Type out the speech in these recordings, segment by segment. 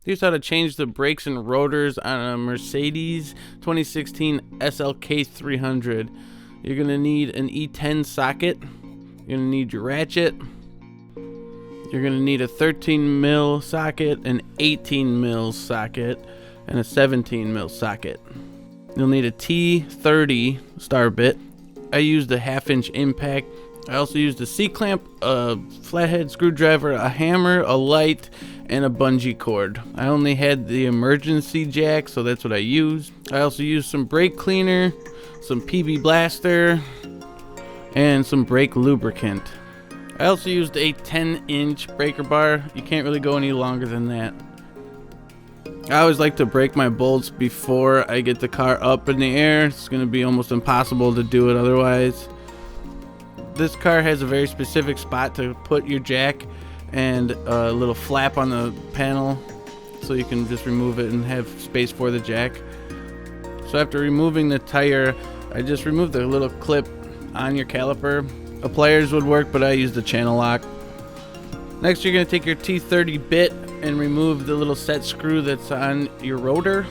Here's how to change the brakes and rotors on a Mercedes 2016 SLK 300. You're going to need an E10 socket. You're going to need your ratchet. You're going to need a 13 mil socket, an 18 mil socket, and a 17 mil socket. You'll need a T30 star bit. I used a 1/2 inch impact. I also used a C-clamp, a flathead screwdriver, a hammer, a light, and a bungee cord. I only had the emergency jack, so that's what I used. I also used some brake cleaner, some PB blaster, and some brake lubricant. I also used a 10-inch breaker bar. You can't really go any longer than that. I always like to break my bolts before I get the car up in the air. It's going to be almost impossible to do it otherwise. This car has a very specific spot to put your jack and a little flap on the panel so you can just remove it and have space for the jack. So after removing the tire, I just removed the little clip on your caliper. A pliers would work, but I used a channel lock. Next, you're going to take your T30 bit and remove the little set screw that's on your rotor.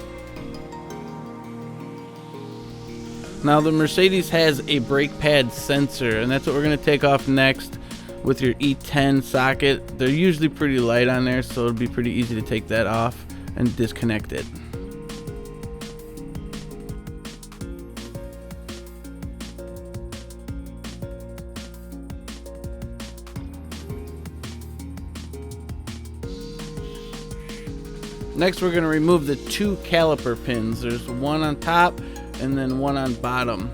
Now the Mercedes has a brake pad sensor, and that's what we're going to take off next with your E10 socket. They're usually pretty light on there, so it'll be pretty easy to take that off and disconnect it. Next, we're going to remove the 2 caliper pins. There's one on top and then one on bottom.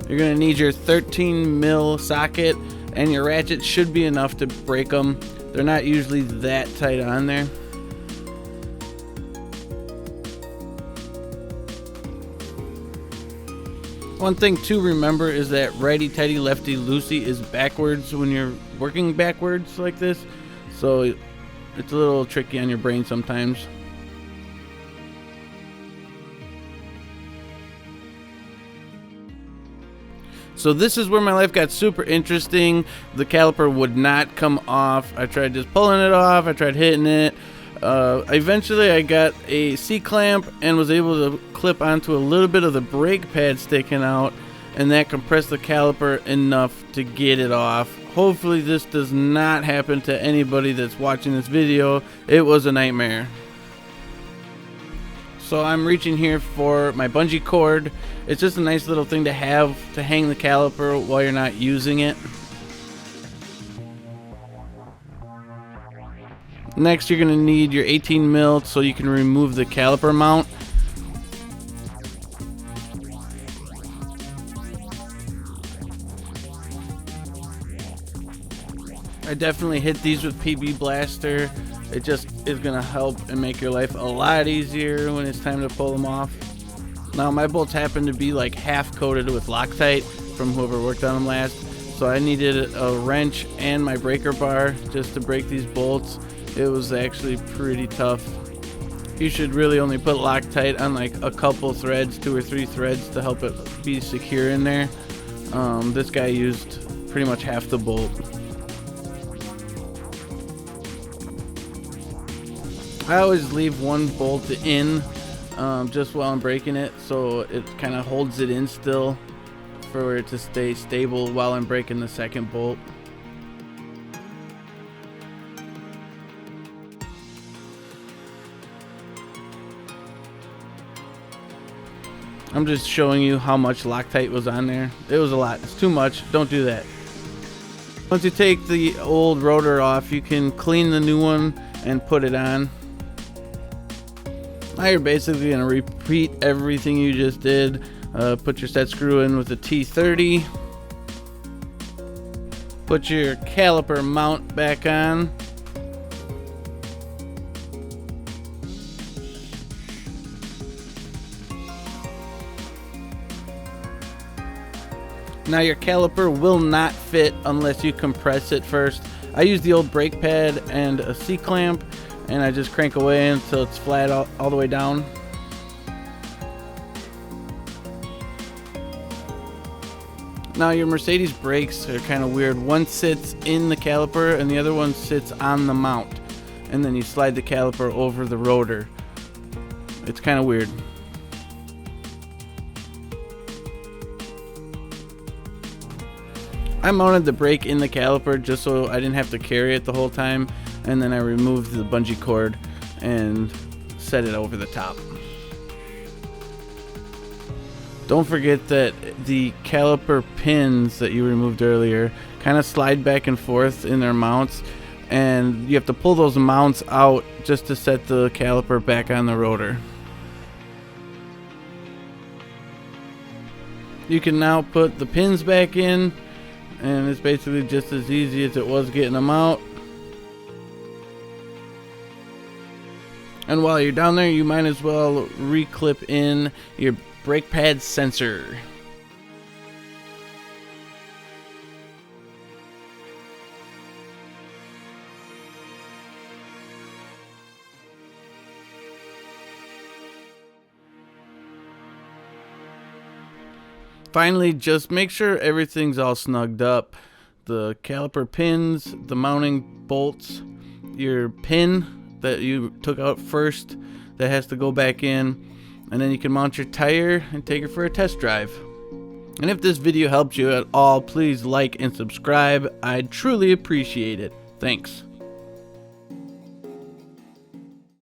You're going to need your 13 mil socket, and your ratchet should be enough to break them. They're not usually that tight on there. One thing to remember is that righty tighty lefty loosey is backwards when you're working backwards like this, so it's a little tricky on your brain sometimes. So this is where my life got super interesting. The caliper would not come off. I tried just pulling it off. I tried hitting it. Eventually I got a C-clamp and was able to clip onto a little bit of the brake pad sticking out, and that compressed the caliper enough to get it off. Hopefully this does not happen to anybody that's watching this video. It was a nightmare. So I'm reaching here for my bungee cord. It's just a nice little thing to have to hang the caliper while you're not using it. Next, you're going to need your 18 mil so you can remove the caliper mount. I definitely hit these with PB blaster. It just is going to help and make your life a lot easier when it's time to pull them off. Now my bolts happen to be like half coated with Loctite from whoever worked on them last, so I needed a wrench and my breaker bar just to break these bolts. It was actually pretty tough. You should really only put Loctite on like a couple threads, 2 or 3 threads, to help it be secure in there. This guy used pretty much half the bolt. I always leave one bolt in just while I'm breaking it, so it kind of holds it in still for it to stay stable while I'm breaking the second bolt. I'm just showing you how much Loctite was on there. It was a lot. It's too much. Don't do that. Once you take the old rotor off, you can clean the new one and put it on. Now you're basically going to repeat everything you just did. Put your set screw in with the T30. Put your caliper mount back on. Now your caliper will not fit unless you compress it first. I use the old brake pad and a C-clamp, and I just crank away until it's flat all the way down. Now your Mercedes brakes are kind of weird. One sits in the caliper and the other one sits on the mount. and then you slide the caliper over the rotor. It's kind of weird. I mounted the brake in the caliper just so I didn't have to carry it the whole time, and then I removed the bungee cord and set it over the top. Don't forget that the caliper pins that you removed earlier kind of slide back and forth in their mounts, and you have to pull those mounts out just to set the caliper back on the rotor. You can now put the pins back in, and it's basically just as easy as it was getting them out. And while you're down there, you might as well reclip in your brake pad sensor. Finally, just make sure everything's all snugged up. The caliper pins, the mounting bolts, your pin that you took out first that has to go back in, and then you can mount your tire and take it for a test drive. And if this video helped you at all, please like and subscribe. I'd truly appreciate it. Thanks.